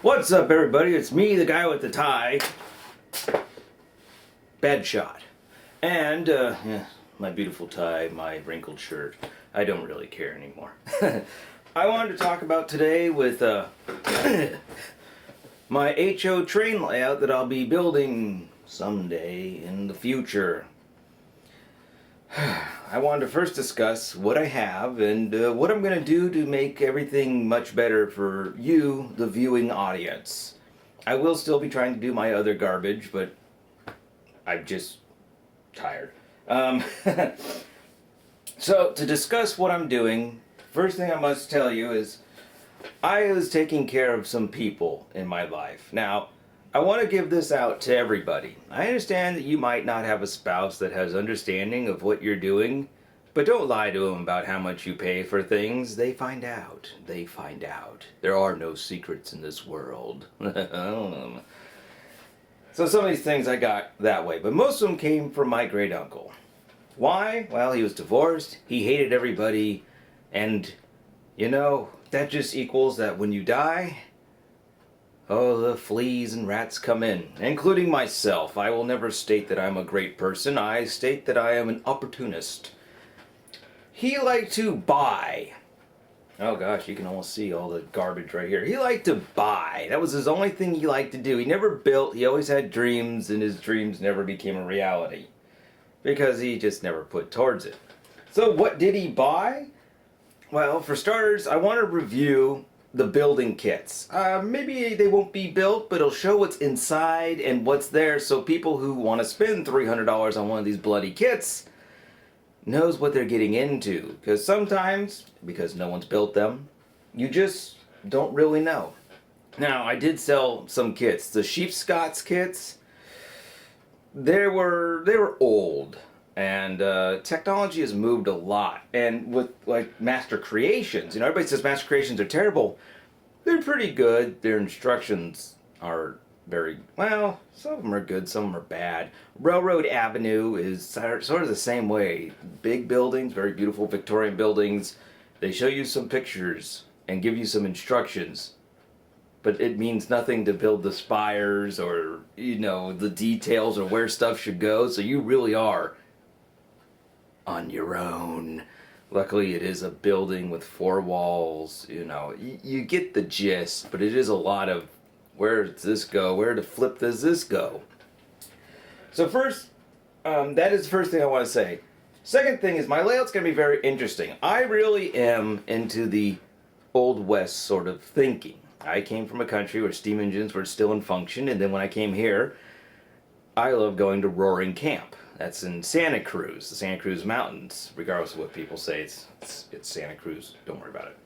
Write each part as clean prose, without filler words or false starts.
What's up, everybody? It's me, the guy with the tie, bad shot, and my beautiful tie, my wrinkled shirt. I don't really care anymore. I wanted to talk about today with my HO train layout that I'll be building someday in the future. I wanted to first discuss what I have and what I'm going to do to make everything much better for you, the viewing audience. I will still be trying to do my other garbage, but I'm just tired. So, to discuss what I'm doing, first thing I must tell you is I was taking care of some people in my life. Now, I want to give this out to everybody. I understand that you might not have a spouse that has understanding of what you're doing, but don't lie to them about how much you pay for things. They find out. They find out. There are no secrets in this world. So some of these things I got that way, but most of them came from my great uncle. Why? Well, he was divorced, he hated everybody, and that just equals that when you die, oh, the fleas and rats come in, including myself. I will never state that I'm a great person. I state that I am an opportunist. He liked to buy. Oh gosh, you can almost see all the garbage right here. He liked to buy. That was his only thing he liked to do. He never built. He always had dreams, and his dreams never became a reality because he just never put towards it. So what did he buy? Well, for starters, I want to review the building kits. Maybe they won't be built, but it'll show what's inside and what's there, so people who want to spend $300 on one of these bloody kits knows what they're getting into. Because sometimes, because no one's built them, you just don't really know. Now, I did sell some kits. The Sheepscot kits, they were old. And technology has moved a lot. And with like Master Creations, everybody says Master Creations are terrible. They're pretty good. Their instructions are very, well, some of them are good, some of them are bad. Railroad Avenue is sort of the same way. Big buildings, very beautiful Victorian buildings. They show you some pictures and give you some instructions. But it means nothing to build the spires or, the details or where stuff should go. So you really are on your own. Luckily, it is a building with 4 walls. You get the gist, but it is a lot of where does this go? Where the flip does this go? So first, that is the first thing I want to say. Second thing is my layout's going to be very interesting. I really am into the Old West sort of thinking. I came from a country where steam engines were still in function, and then when I came here, I love going to Roaring Camp. That's in Santa Cruz, the Santa Cruz Mountains. Regardless of what people say, it's Santa Cruz. Don't worry about it.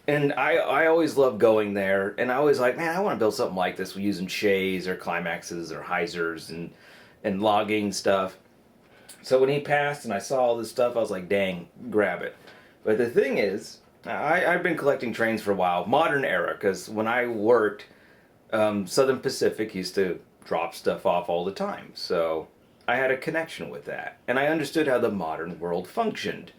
And I always love going there, and I always like, man, I want to build something like this using shays or climaxes or hyzers and logging stuff. So when he passed and I saw all this stuff, I was like, dang, grab it. But the thing is, I've been collecting trains for a while, modern era, because when I worked, Southern Pacific used to drop stuff off all the time. So I had a connection with that, and I understood how the modern world functioned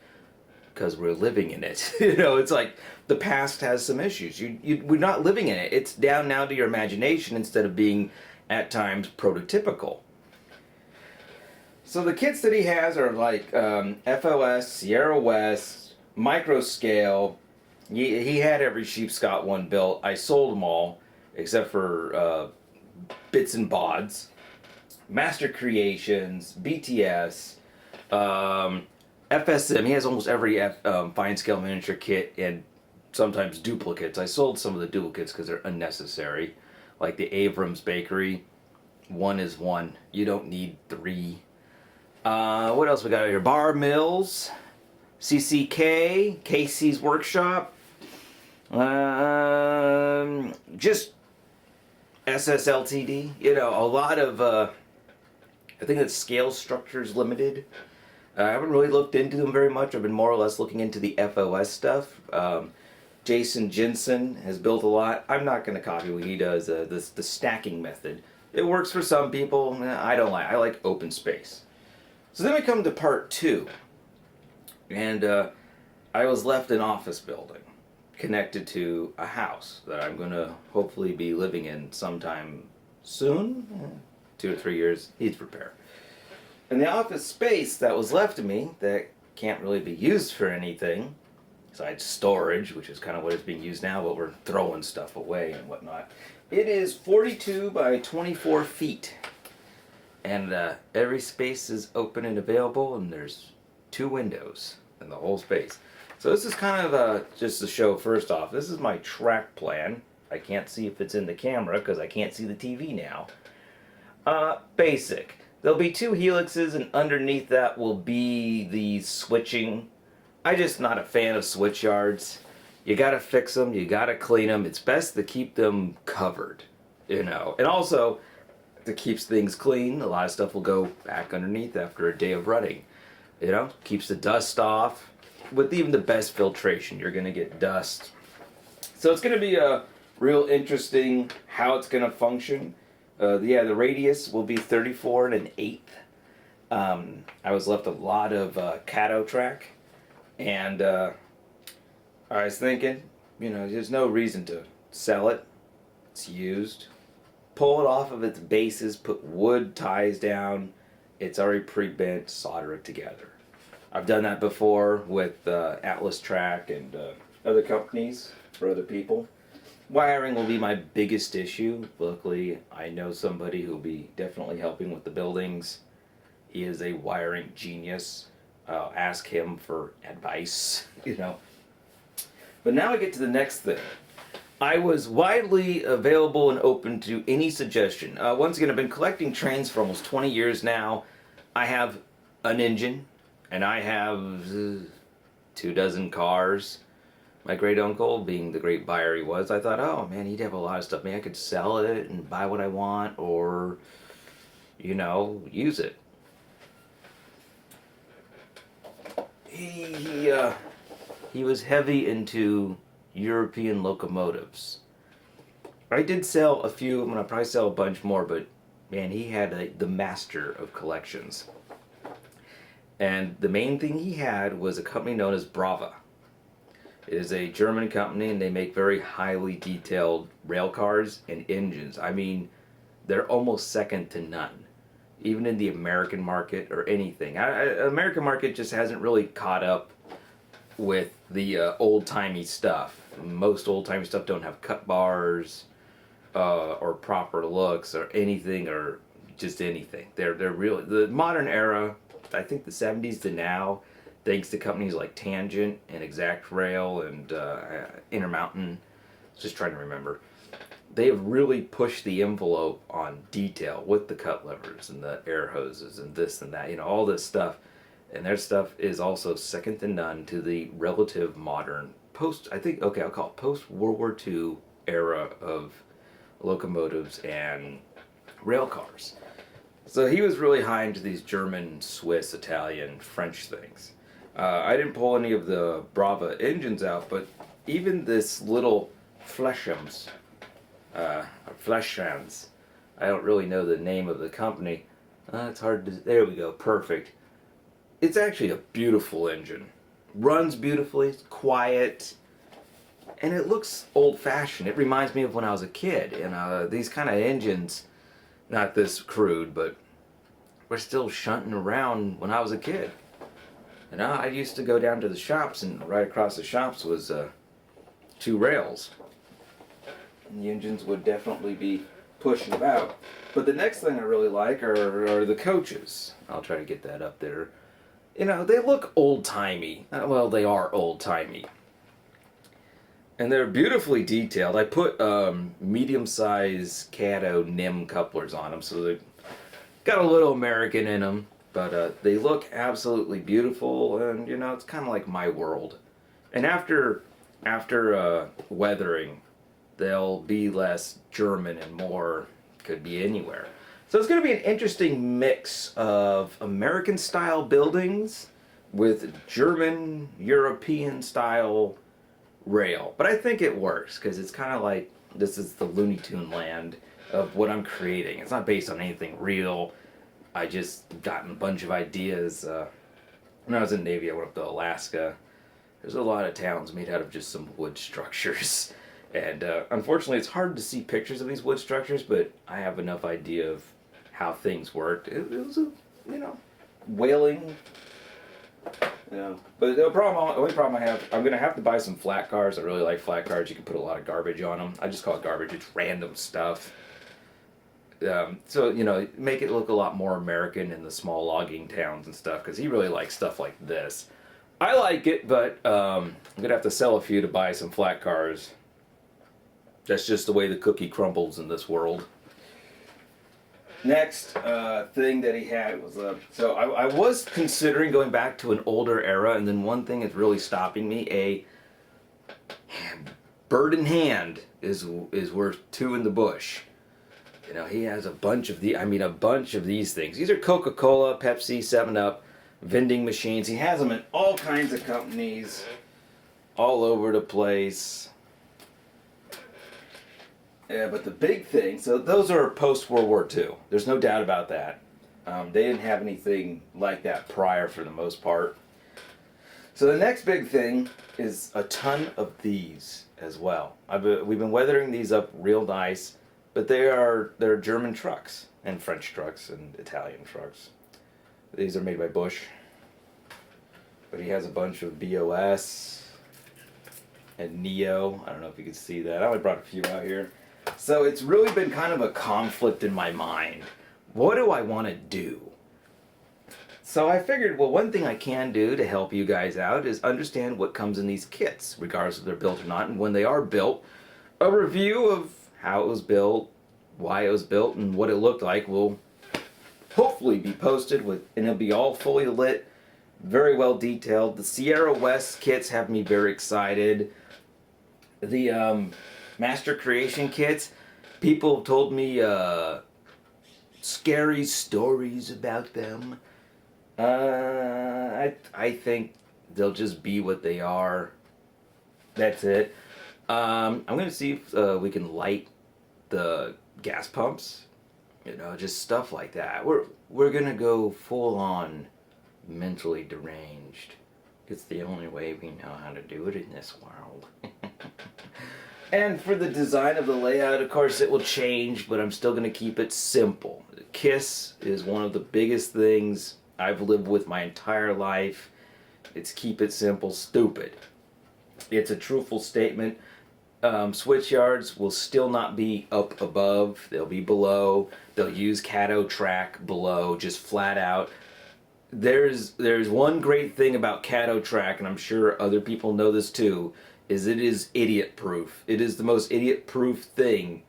because we're living in it. It's like the past has some issues. We're not living in it. It's down now to your imagination instead of being at times prototypical. So the kits that he has are like FOS, Sierra West, micro scale. He had every Sheepscot one built. I sold them all except for bits and bods. Master Creations, BTS, FSM. He has almost every fine scale miniature kit and sometimes duplicates. I sold some of the duplicates because they're unnecessary. Like the Abrams Bakery. 1 is 1. You don't need 3. What else we got here? Bar Mills, CCK, Casey's Workshop. Just SSLTD. A lot of I think that Scale Structures Limited. I haven't really looked into them very much. I've been more or less looking into the FOS stuff. Jason Jensen has built a lot. I'm not going to copy what he does, the stacking method. It works for some people. I don't like. I like open space. So then we come to part 2. And I was left an office building. connected to a house that I'm going to hopefully be living in sometime soon. 2 or 3 years needs repair. And the office space that was left to me that can't really be used for anything besides storage, which is kind of what it's being used now, but we're throwing stuff away and whatnot. It is 42 by 24 feet. And every space is open and available, and there's 2 windows in the whole space. So this is kind of just to show first off, this is my track plan. I can't see if it's in the camera because I can't see the TV now. Basic. There'll be 2 helixes, and underneath that will be the switching. I'm just not a fan of switch yards. You gotta fix them, you gotta clean them. It's best to keep them covered, you know. And also, it keeps things clean. A lot of stuff will go back underneath after a day of running. You know, keeps the dust off. With even the best filtration, you're gonna get dust. So it's gonna be a real interesting how it's gonna function. The radius will be 34 1/8. I was left a lot of Cado Track, and I was thinking, you know, there's no reason to sell it. It's used. Pull it off of its bases, put wood ties down. It's already pre-bent, solder it together. I've done that before with Atlas Track and other companies for other people. Wiring will be my biggest issue. Luckily, I know somebody who'll be definitely helping with the buildings. He is a wiring genius. I'll ask him for advice, you know. But now I get to the next thing. I was widely available and open to any suggestion. Once again, I've been collecting trains for almost 20 years now. I have an engine, and I have 2 dozen cars. My great uncle, being the great buyer he was, I thought, oh man, he'd have a lot of stuff. Maybe I could sell it and buy what I want, or, you know, use it. He was heavy into European locomotives. I did sell a few. I'm gonna probably sell a bunch more, but man, he had the master of collections. And the main thing he had was a company known as Brava. It is a German company, and they make very highly detailed rail cars and engines. I mean, they're almost second to none, even in the American market or anything. American market just hasn't really caught up with the old-timey stuff. Most old-timey stuff don't have cut bars or proper looks or anything, or just anything. They're really the modern era. I think the 70s to now, thanks to companies like Tangent and Exact Rail and Intermountain. Just trying to remember. They have really pushed the envelope on detail with the cut levers and the air hoses and this and that. You know, all this stuff. And their stuff is also second to none to the relative modern I'll call it post-World War II era of locomotives and rail cars. So he was really high into these German, Swiss, Italian, French things. I didn't pull any of the Brava engines out, but even this little Fleshams, I don't really know the name of the company. It's hard to, there we go, perfect. It's actually a beautiful engine. Runs beautifully, it's quiet, and it looks old-fashioned. It reminds me of when I was a kid, and these kind of engines, not this crude, but we're still shunting around when I was a kid. And I used to go down to the shops, and right across the shops was 2 rails. And the engines would definitely be pushing about. But the next thing I really like are the coaches. I'll try to get that up there. You know, they look old-timey. Well, they are old-timey. And they're beautifully detailed. I put medium-sized Cado NIM couplers on them, so they've got a little American in them. But they look absolutely beautiful, and, you know, it's kind of like my world. And after weathering, they'll be less German and more could be anywhere. So it's going to be an interesting mix of American-style buildings with German, European-style rail. But I think it works, because it's kind of like, this is the Looney Tune land of what I'm creating. It's not based on anything real. I just gotten a bunch of ideas. When I was in the Navy, I went up to Alaska, there's a lot of towns made out of just some wood structures. And unfortunately, it's hard to see pictures of these wood structures, but I have enough idea of how things worked. It was a, whaling. But the only problem I have, I'm gonna have to buy some flat cars. I really like flat cars. You can put a lot of garbage on them. I just call it garbage. It's random stuff. So make it look a lot more American in the small logging towns and stuff. Because he really likes stuff like this. I like it, but I'm gonna have to sell a few to buy some flat cars. That's just the way the cookie crumbles in this world. Next thing that he had was so I was considering going back to an older era, and then one thing is really stopping me. A bird in hand is worth two in the bush. He has a bunch of a bunch of these things. These are Coca-Cola, Pepsi, 7-Up, vending machines. He has them in all kinds of companies, all over the place. Yeah, but the big thing, so those are post-World War II. There's no doubt about that. They didn't have anything like that prior for the most part. So the next big thing is a ton of these as well. We've been weathering these up real nice, but they're German trucks and French trucks and Italian trucks. These are made by Bush. But he has a bunch of BOS and Neo. I don't know if you can see that. I only brought a few out here. So it's really been kind of a conflict in my mind. What do I want to do? So I figured, well, one thing I can do to help you guys out is understand what comes in these kits, regardless if they're built or not. And when they are built, a review of how it was built, why it was built, and what it looked like will hopefully be posted and it'll be all fully lit, very well detailed. The Sierra West kits have me very excited. The Master Creation kits, people told me scary stories about them. I think they'll just be what they are. That's it. I'm gonna see if we can light the gas pumps. Just stuff like that. We're gonna go full on mentally deranged. It's the only way we know how to do it in this world. And for the design of the layout, of course, it will change, but I'm still going to keep it simple. KISS is one of the biggest things I've lived with my entire life. It's keep it simple, stupid. It's a truthful statement. Switch yards will still not be up above. They'll be below. They'll use Cado Track below, just flat out. There's one great thing about Cado Track, and I'm sure other people know this too, is it is idiot proof. It is the most idiot proof thing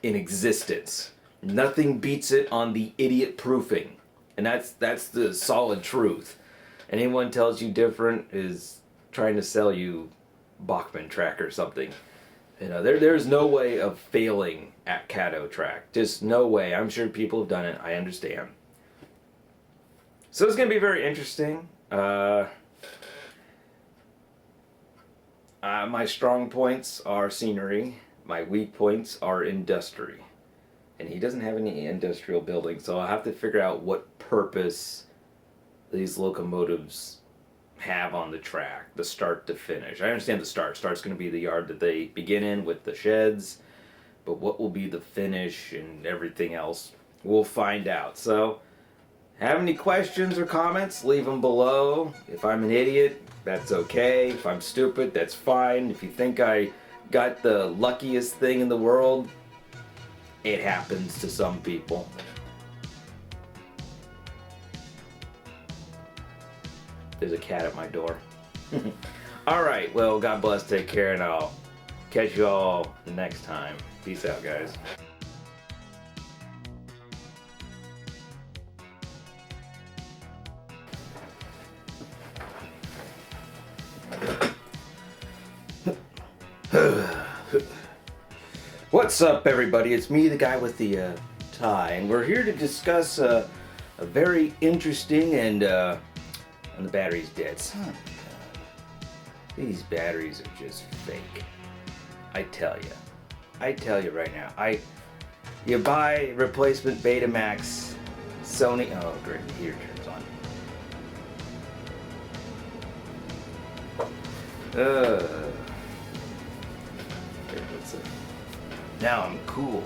in existence. Nothing beats it on the idiot proofing. And that's the solid truth. Anyone tells you different is trying to sell you Bachman Track or something. There's no way of failing at Cado Track. Just no way. I'm sure people have done it. I understand. So it's going to be very interesting. My strong points are scenery. My weak points are industry. And he doesn't have any industrial buildings, so I'll have to figure out what purpose these locomotives have on the track, the start to finish. I understand the start. Start's going to be the yard that they begin in with the sheds, but what will be the finish and everything else, we'll find out. So, have any questions or comments, leave them below. If I'm an idiot, that's okay. If I'm stupid, that's fine. If you think I got the luckiest thing in the world, it happens to some people. There's a cat at my door. Alright, well, God bless, take care, and I'll catch you all next time. Peace out, guys. What's up, everybody? It's me, the guy with the tie, and we're here to discuss a very interesting and the battery's dead. Son of a gun. These batteries are just fake. I tell you right now. You buy replacement Betamax, Sony. Oh, great! Here it turns on. Okay, let's see. Now I'm cool.